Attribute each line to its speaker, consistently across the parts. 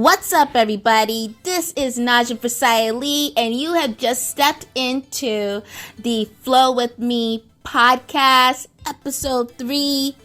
Speaker 1: What's up, everybody? This is Najim Fasaya Lee, and you have just stepped into the Flow With Me podcast, episode 3.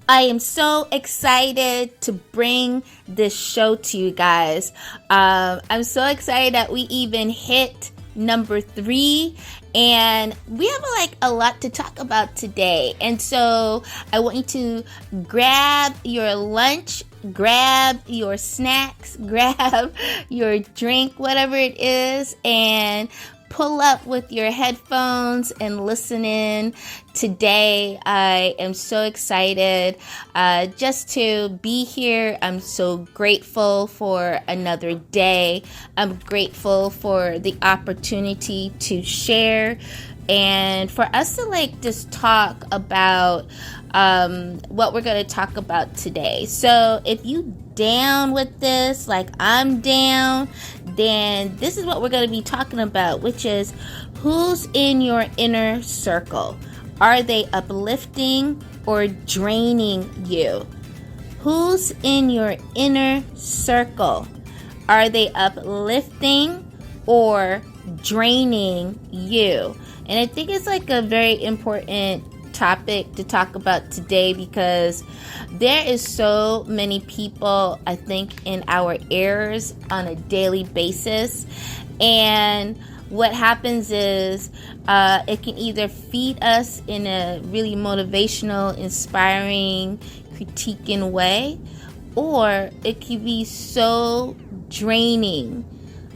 Speaker 1: I am so excited to bring this show to you guys. I'm so excited that we even hit number 3, and we have a lot to talk about today. And so I want you to grab your lunch, grab your snacks, grab your drink, whatever it is, and pull up with your headphones and listen in. Today, I am so excited just to be here. I'm so grateful for another day. I'm grateful for the opportunity to share and for us to just talk about what we're going to talk about today. So if you down with this, like I'm down, then this is what we're going to be talking about, which is who's in your inner circle. Are they uplifting or draining you? Who's in your inner circle? Are they uplifting or draining you? And I think it's a very important topic to talk about today, because there is so many people, I think, in our ears on a daily basis. And what happens is it can either feed us in a really motivational, inspiring, critiquing way, or it can be so draining.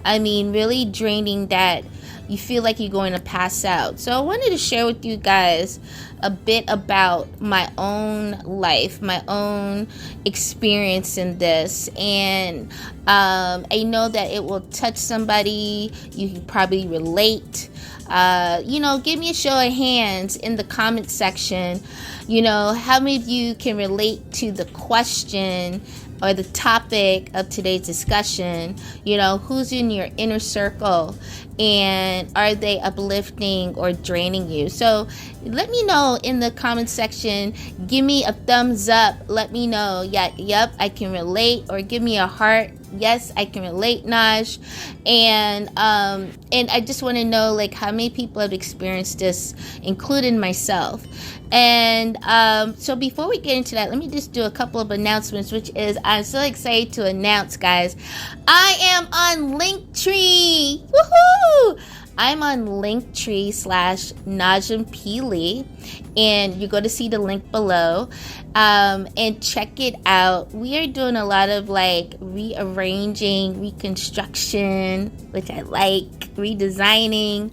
Speaker 1: I mean, really draining that you feel like you're going to pass out. So I wanted to share with you guys a bit about my own life, my own experience in this. And I know that it will touch somebody. You can probably relate. Give me a show of hands in the comment section. How many of you can relate to the question or the topic of today's discussion? Who's in your inner circle, and are they uplifting or draining you? So let me know in the comment section. Give me a thumbs up. Let me know, yep, I can relate, or give me a heart. Yes, I can relate, Naj. And I just want to know how many people have experienced this, including myself. And so before we get into that, let me just do a couple of announcements, which is I'm so excited to announce, guys, I am on Linktree. Woohoo! I'm on Linktree /Najim P. Lee, and you're going to see the link below, and check it out. We are doing a lot of rearranging, reconstruction, which I like, redesigning,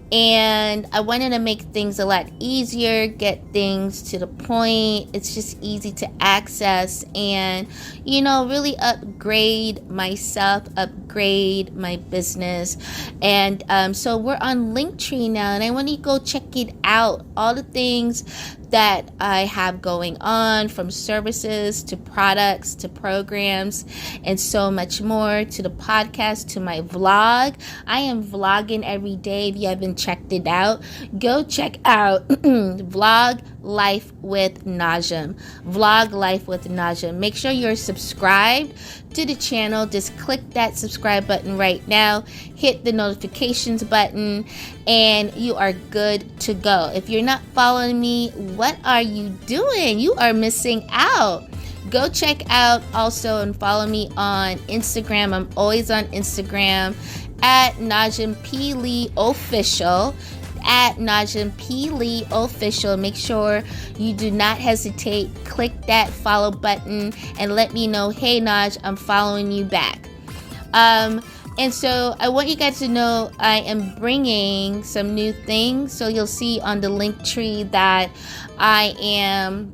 Speaker 1: and I wanted to make things a lot easier, get things to the point. It's just easy to access, and really upgrade myself, upgrade my business. And so we're on Linktree now, and I want you to go check it out. All the things that I have going on, from services to products to programs and so much more, to the podcast, to my vlog. I am vlogging every day. If you haven't checked it out, go check out Vlog Life with Najim. Vlog Life with Najim. Make sure you're subscribed to the channel. Just click that subscribe button right now. Hit the notifications button, and you are good to go. If you're not following me, what are you doing? You are missing out. Go check out also and follow me on Instagram. I'm always on Instagram at Najim P. Lee Official. At Najim P. Lee Official. Make sure you do not hesitate. Click that follow button and let me know, hey Naj, I'm following you back. And so I want you guys to know I am bringing some new things. So you'll see on the Linktree that I am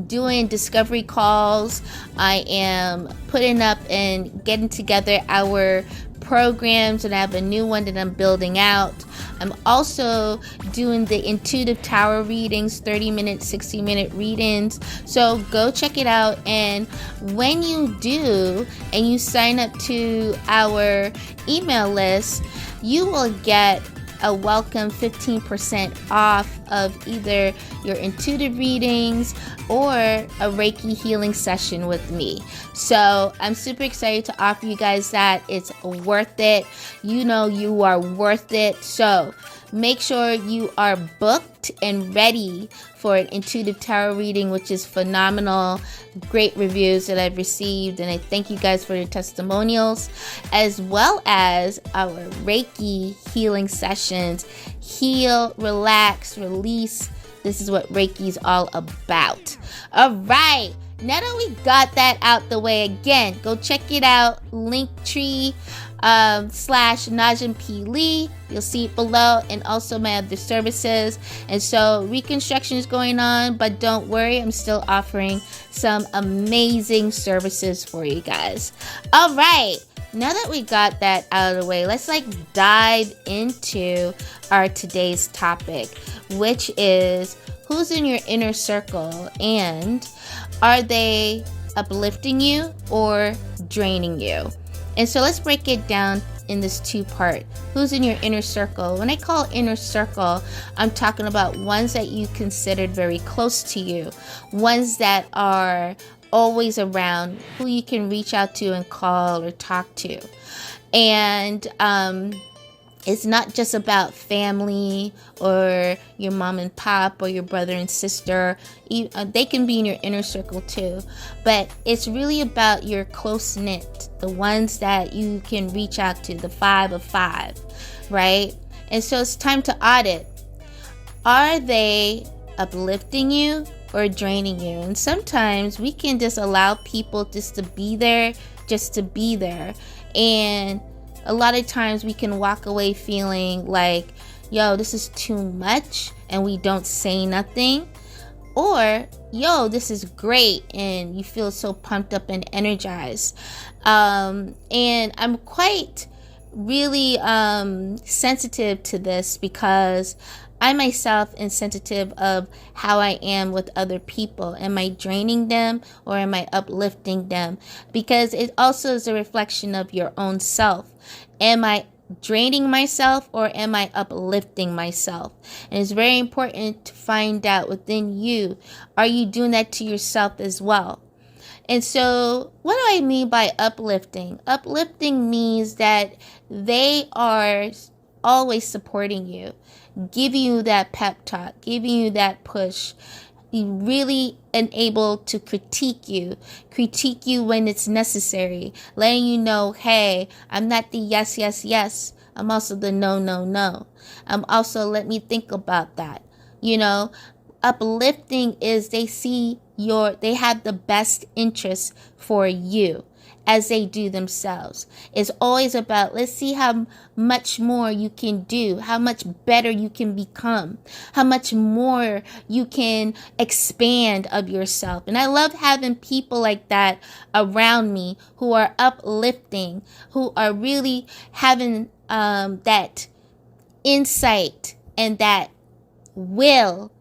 Speaker 1: doing discovery calls. I am putting up and getting together our programs, and I have a new one that I'm building out. I'm also doing the intuitive tarot readings, 30-minute, 60-minute readings. So go check it out. And when you do, and you sign up to our email list, you will get a welcome 15% off of either your intuitive readings or a Reiki healing session with me. So I'm super excited to offer you guys that. It's worth it. You know you are worth it. So make sure you are booked and ready for an intuitive tarot reading, which is phenomenal. Great reviews that I've received, and I thank you guys for your testimonials, as well as our Reiki healing sessions. Heal, relax, release. This is what Reiki is all about. All right. Now that we got that out the way, again, go check it out. Linktree / Najim P. Lee. You'll see it below, and also my other services. And so reconstruction is going on, but don't worry, I'm still offering some amazing services for you guys. All right. Now that we got that out of the way, let's dive into our today's topic, which is who's in your inner circle, and are they uplifting you or draining you? And so let's break it down in this two-part. Who's in your inner circle? When I call inner circle, I'm talking about ones that you considered very close to you, ones that are always around, who you can reach out to and call or talk to. And it's not just about family or your mom and pop or your brother and sister. They can be in your inner circle too. But it's really about your close-knit, the ones that you can reach out to, the 5 of 5, right? And so it's time to audit. Are they uplifting you or draining you? And sometimes we can just allow people just to be there, and a lot of times we can walk away feeling like, yo, this is too much, and we don't say nothing. Or, yo, this is great, and you feel so pumped up and energized. And I'm quite really sensitive to this, because I myself am sensitive of how I am with other people. Am I draining them or am I uplifting them? Because it also is a reflection of your own self. Am I draining myself or am I uplifting myself? And it's very important to find out within you, are you doing that to yourself as well? And so what do I mean by uplifting? Uplifting means that they are always supporting you, giving you that pep talk, giving you that push, really able to critique you when it's necessary, letting you know, hey, I'm not the yes, yes, yes. I'm also the no, no, no. I'm also, let me think about that. You know, uplifting is they have the best interest for you as they do themselves. It's always about, let's see how much more you can do, how much better you can become, how much more you can expand of yourself. And I love having people like that around me who are uplifting, who are really having that insight and that will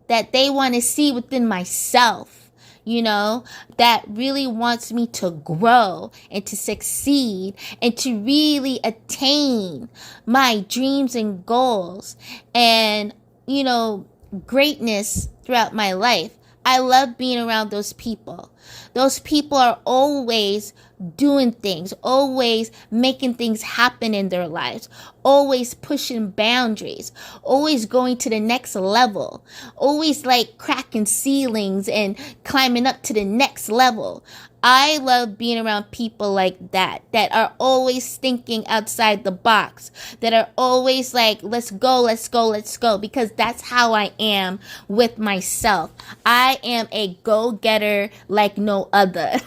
Speaker 1: that they want to see within myself. You know, that really wants me to grow and to succeed and to really attain my dreams and goals and, you know, greatness throughout my life. I love being around those people. Those people are always doing things, always making things happen in their lives, always pushing boundaries, always going to the next level, always cracking ceilings and climbing up to the next level. I love being around people like that are always thinking outside the box, that are always let's go, let's go, let's go, because that's how I am with myself. I am a go-getter like no other.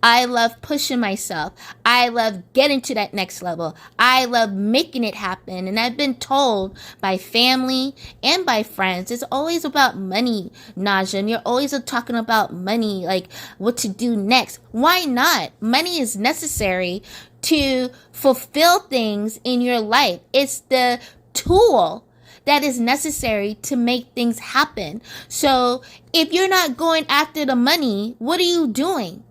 Speaker 1: I love pushing myself. I love getting to that next level. I love making it happen. And I've been told by family and by friends, it's always about money, Najim. You're always talking about money, what to do next. Why not? Money is necessary to fulfill things in your life. It's the tool that is necessary to make things happen. So if you're not going after the money, what are you doing?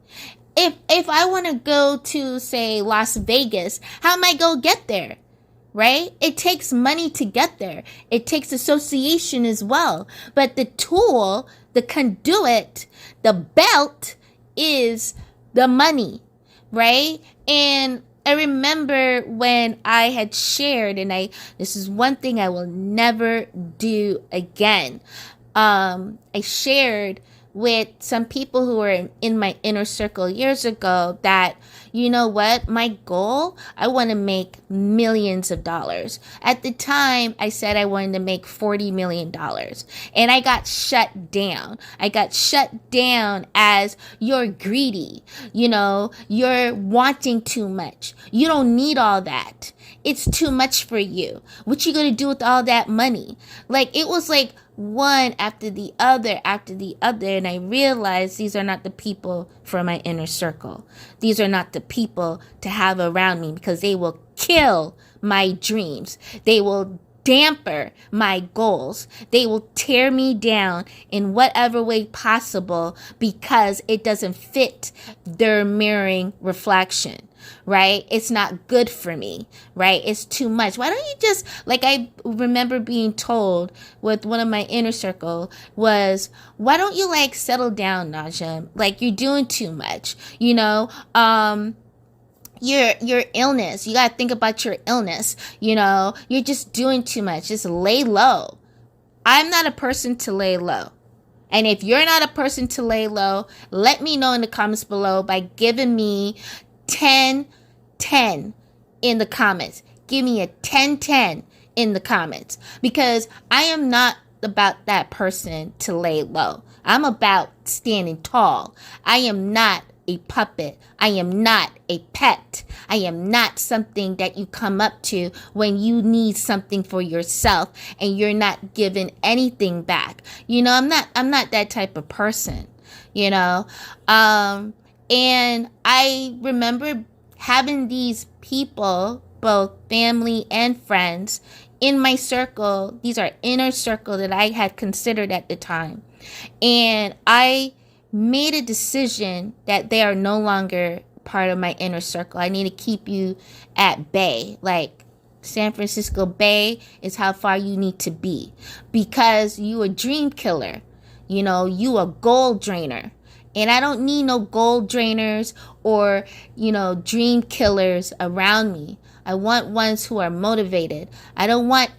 Speaker 1: If I want to go to, say, Las Vegas, how am I going to get there? right? It takes money to get there. It takes association as well. But the tool, the conduit, the belt is the money, right? And I remember when I had shared, and this is one thing I will never do again. I shared with some people who were in my inner circle years ago that, you know what, my goal, I want to make millions of dollars. At the time, I said I wanted to make $40 million. And I got shut down. I got shut down as you're greedy. You're wanting too much. You don't need all that. It's too much for you. What you going to do with all that money? It was like one after the other, and I realized these are not the people for my inner circle. These are not the people to have around me, because they will kill my dreams. They will damper my goals. They will tear me down in whatever way possible, because it doesn't fit their mirroring reflection. Right? It's not good for me, right? It's too much. Why don't you just, I remember being told with one of my inner circle was, why don't you settle down, Naja? You're doing too much, your illness. You got to think about your illness. You're just doing too much. Just lay low. I'm not a person to lay low. And if you're not a person to lay low, let me know in the comments below by giving me 10 in the comments. Give me a 10 in the comments, because I am not about that person to lay low. I'm about standing tall. I am not a puppet. I am not a pet. I am not something that you come up to when you need something for yourself and you're not giving anything back. I'm not that type of person, And I remember having these people, both family and friends, in my circle. These are inner circle that I had considered at the time. And I made a decision that they are no longer part of my inner circle. I need to keep you at bay. San Francisco Bay is how far you need to be, because you a dream killer. You a goal drainer. And I don't need no gold drainers or, dream killers around me. I want ones who are motivated. I don't want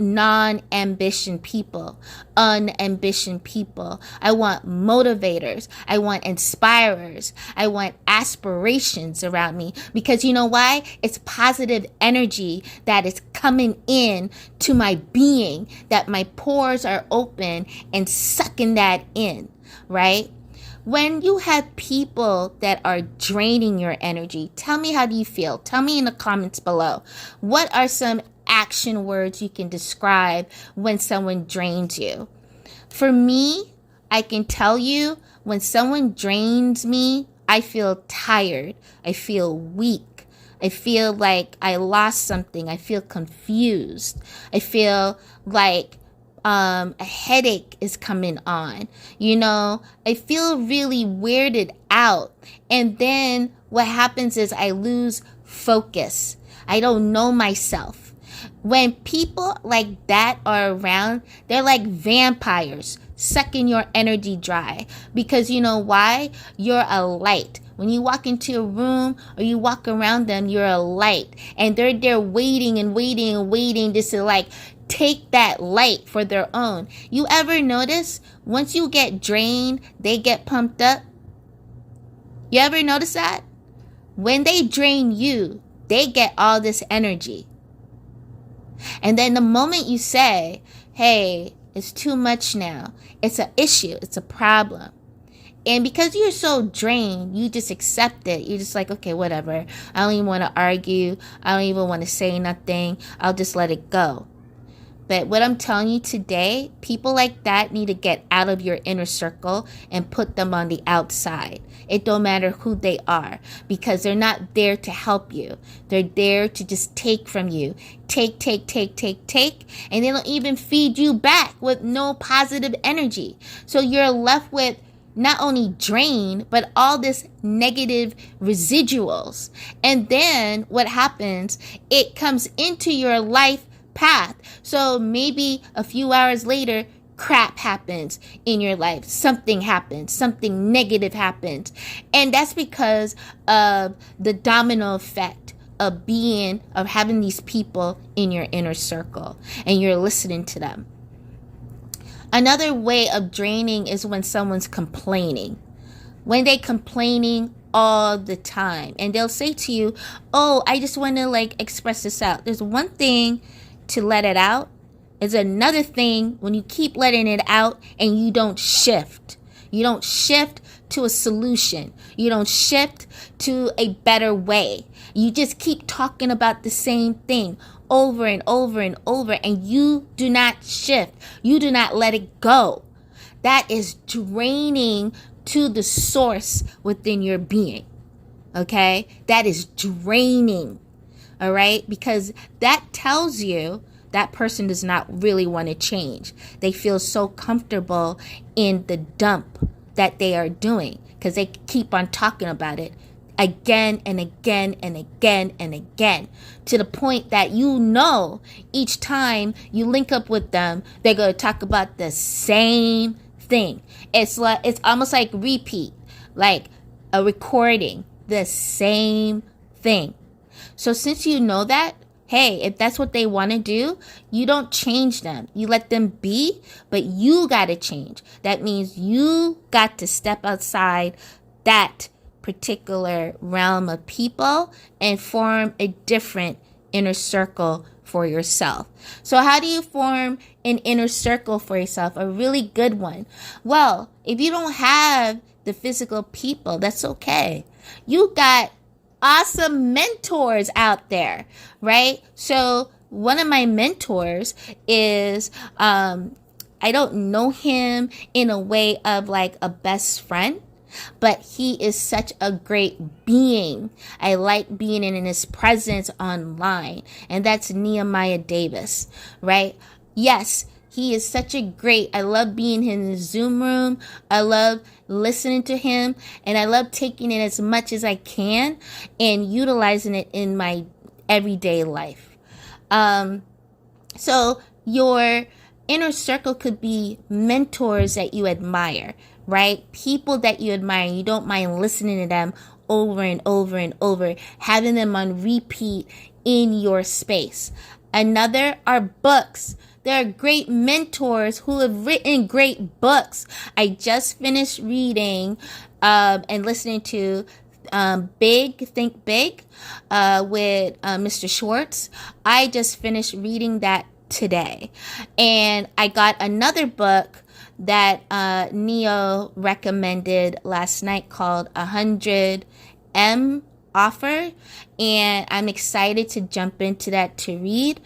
Speaker 1: non-ambition people, unambition people. I want motivators. I want inspirers. I want aspirations around me, because you know why? It's positive energy that is coming in to my being, that my pores are open and sucking that in, right? When you have people that are draining your energy, tell me, how do you feel? Tell me in the comments below. What are some action words you can describe when someone drains you? For me, I can tell you, when someone drains me, I feel tired. I feel weak. I feel like I lost something. I feel confused. I feel like a headache is coming on. I feel really weirded out. And then what happens is I lose focus. I don't know myself. When people like that are around, they're like vampires, sucking your energy dry. Because you know why? You're a light. When you walk into a room or you walk around them, you're a light. And they're there waiting and waiting and waiting just to take that light for their own. You ever notice once you get drained, they get pumped up? You ever notice that? When they drain you, they get all this energy. And then the moment you say, hey, it's too much now, it's an issue, it's a problem. And because you're so drained, you just accept it. You're just like, okay, whatever. I don't even want to argue. I don't even want to say nothing. I'll just let it go. But what I'm telling you today, people like that need to get out of your inner circle and put them on the outside. It don't matter who they are, because they're not there to help you. They're there to just take from you. Take. And they don't even feed you back with no positive energy. So you're left with not only drain, but all this negative residuals. And then what happens, it comes into your life path. So maybe a few hours later, crap happens in your life. Something happens. Something negative happens. And that's because of the domino effect of having these people in your inner circle and you're listening to them. Another way of draining is when someone's complaining. When they're complaining all the time and they'll say to you, oh, I just want to express this out. There's one thing to let it out. Is another thing when you keep letting it out and you don't shift. You don't shift to a solution. You don't shift to a better way. You just keep talking about the same thing over and over and over, and you do not shift. You do not let it go. That is draining to the source within your being. Okay? That is draining. All right? Because that tells you that person does not really want to change. They feel so comfortable in the dump that they are doing because they keep on talking about it again and again and again and again, to the point that each time you link up with them, they're going to talk about the same thing. It's almost like repeat, like a recording, the same thing. So since you know that, hey, if that's what they want to do, you don't change them. You let them be, but you got to change. That means you got to step outside that particular realm of people and form a different inner circle for yourself. So how do you form an inner circle for yourself? A really good one. Well, if you don't have the physical people, that's okay. You got awesome mentors out there, right? So one of my mentors is, I don't know him in a way of like a best friend, but he is such a great being. I like being in his presence online, and that's Nehemiah Davis, right? Yes, he is such a great, I love being in his Zoom room. I love listening to him, and I love taking it as much as I can and utilizing it in my everyday life. So your inner circle could be mentors that you admire, right? People that you admire. You don't mind listening to them over and over and over, having them on repeat in your space. Another are books. There are great mentors who have written great books. I just finished reading and listening to Think Big with Mr. Schwartz. I just finished reading that today. And I got another book that Neo recommended last night called 100M Offer, and I'm excited to jump into that to read.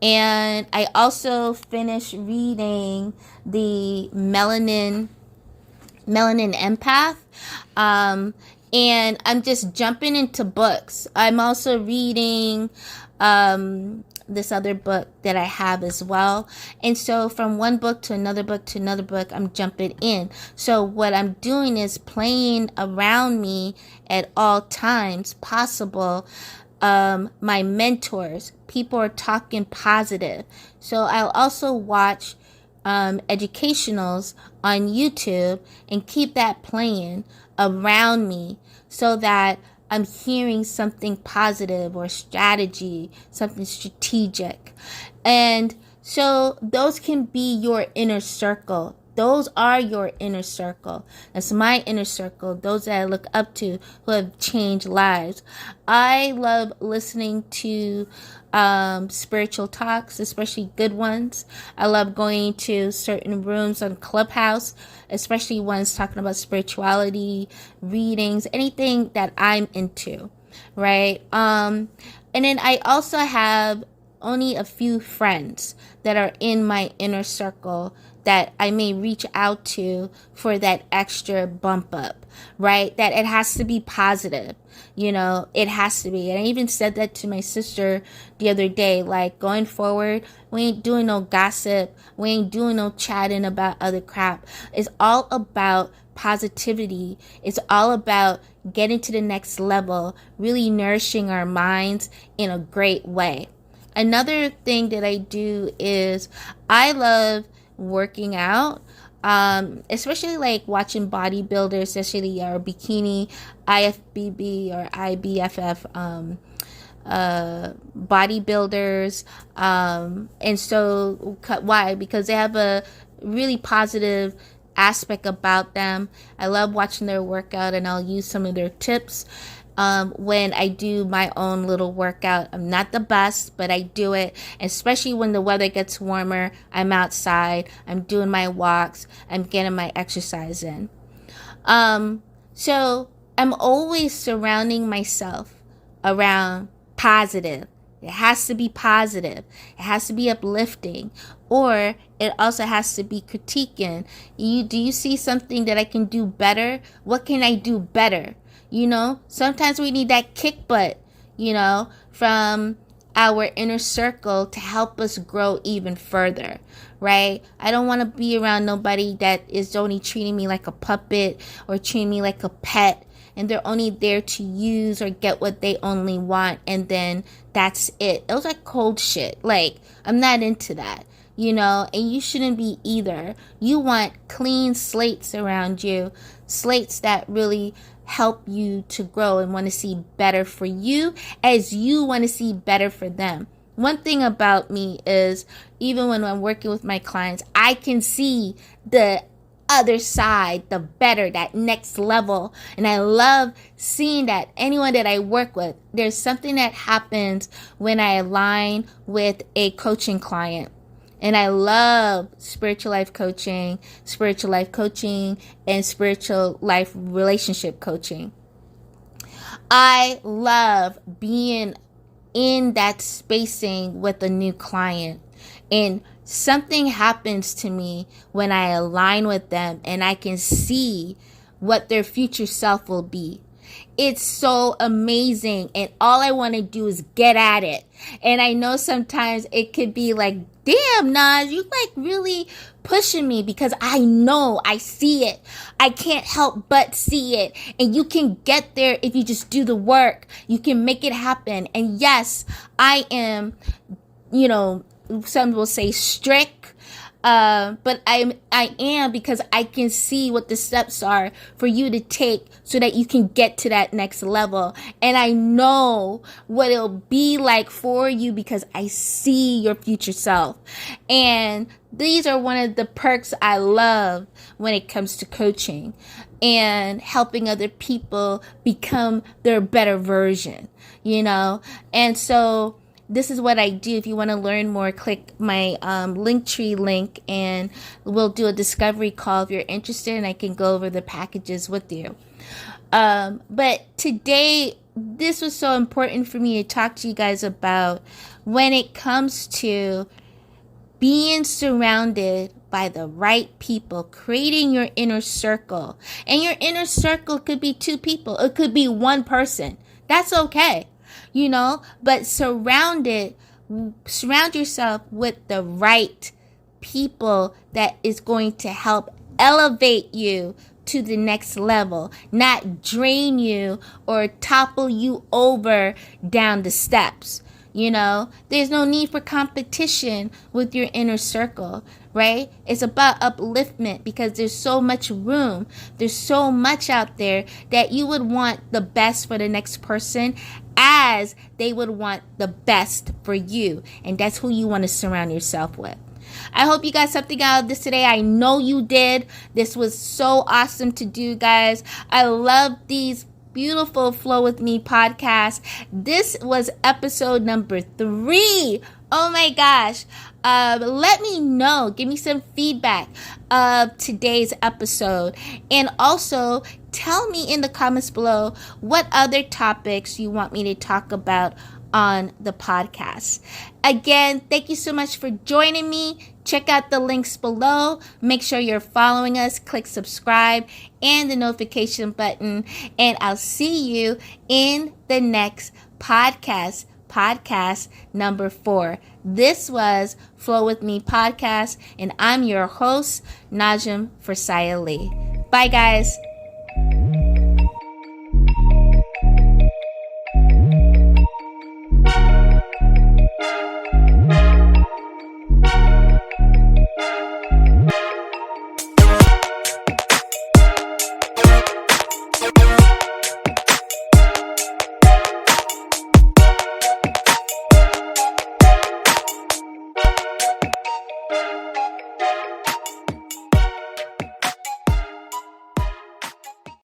Speaker 1: And I also finished reading the Melanin Empath, and I'm just jumping into books. I'm also reading this other book that I have as well. And so from one book to another book to another book, I'm jumping in. So what I'm doing is playing around me at all times possible. My mentors, people are talking positive. So I'll also watch educationals on YouTube and keep that playing around me so that I'm hearing something positive or strategy, something strategic. And so those can be your inner circle. Those are your inner circle. That's my inner circle. Those that I look up to who have changed lives. I love listening to spiritual talks, especially good ones. I love going to certain rooms on Clubhouse, especially ones talking about spirituality, readings, anything that I'm into, right? And then I also have only a few friends that are in my inner circle that I may reach out to for that extra bump up, right? That it has to be positive, it has to be. And I even said that to my sister the other day, like, going forward, we ain't doing no gossip. We ain't doing no chatting about other crap. It's all about positivity. It's all about getting to the next level, really nourishing our minds in a great way. Another thing that I do is I love working out, especially like watching bodybuilders, especially our bikini IFBB or IBFF bodybuilders. And so why? Because they have a really positive aspect about them. I love watching their workout, and I'll use some of their tips when I do my own little workout. I'm not the best, but I do it, especially when the weather gets warmer. I'm outside, I'm doing my walks, I'm getting my exercise in. So I'm always surrounding myself around positive. It has to be positive. It has to be uplifting, or it also has to be critiquing. Do you see something that I can do better? What can I do better? Sometimes we need that kick butt, from our inner circle to help us grow even further, right? I don't want to be around nobody that is only treating me like a puppet or treating me like a pet, and they're only there to use or get what they only want, and then that's it. It was like cold shit. Like, I'm not into that, and you shouldn't be either. You want clean slates around you, slates that really help you to grow and want to see better for you as you want to see better for them. One thing about me is, even when I'm working with my clients, I can see the other side, the better, that next level. And I love seeing that anyone that I work with, there's something that happens when I align with a coaching client. And I love spiritual life coaching, and spiritual life relationship coaching. I love being in that spacing with a new client, and something happens to me when I align with them and I can see what their future self will be. It's so amazing, and all I want to do is get at it. And I know sometimes it could be like, damn, Naj, you like really pushing me, because I know, I see it. I can't help but see it. And you can get there if you just do the work. You can make it happen. And yes, I am, some will say strict. But I am, because I can see what the steps are for you to take so that you can get to that next level. And I know what it'll be like for you, because I see your future self. And these are one of the perks I love when it comes to coaching and helping other people become their better version, And so this is what I do. If you want to learn more, click my Linktree link, and we'll do a discovery call if you're interested, and I can go over the packages with you. But today, this was so important for me to talk to you guys about when it comes to being surrounded by the right people, creating your inner circle. And your inner circle could be 2 people. It could be 1 person. That's okay. But surround yourself with the right people that is going to help elevate you to the next level, not drain you or topple you over down the steps. There's no need for competition with your inner circle, right? It's about upliftment, because there's so much room. There's so much out there that you would want the best for the next person, as they would want the best for you. And that's who you want to surround yourself with. I hope you got something out of this today. I know you did. This was so awesome to do, guys. I love these beautiful Flow With Me podcast. This was episode number 3. Oh my gosh. Let me know. Give me some feedback of today's episode. And also tell me in the comments below what other topics you want me to talk about on the podcast. Again, thank you so much for joining me. Check out the links below. Make sure you're following us. Click subscribe and the notification button. And I'll see you in the next podcast number 4. This was Flow With Me podcast, and I'm your host, Najim Forsaya Lee. Bye, guys.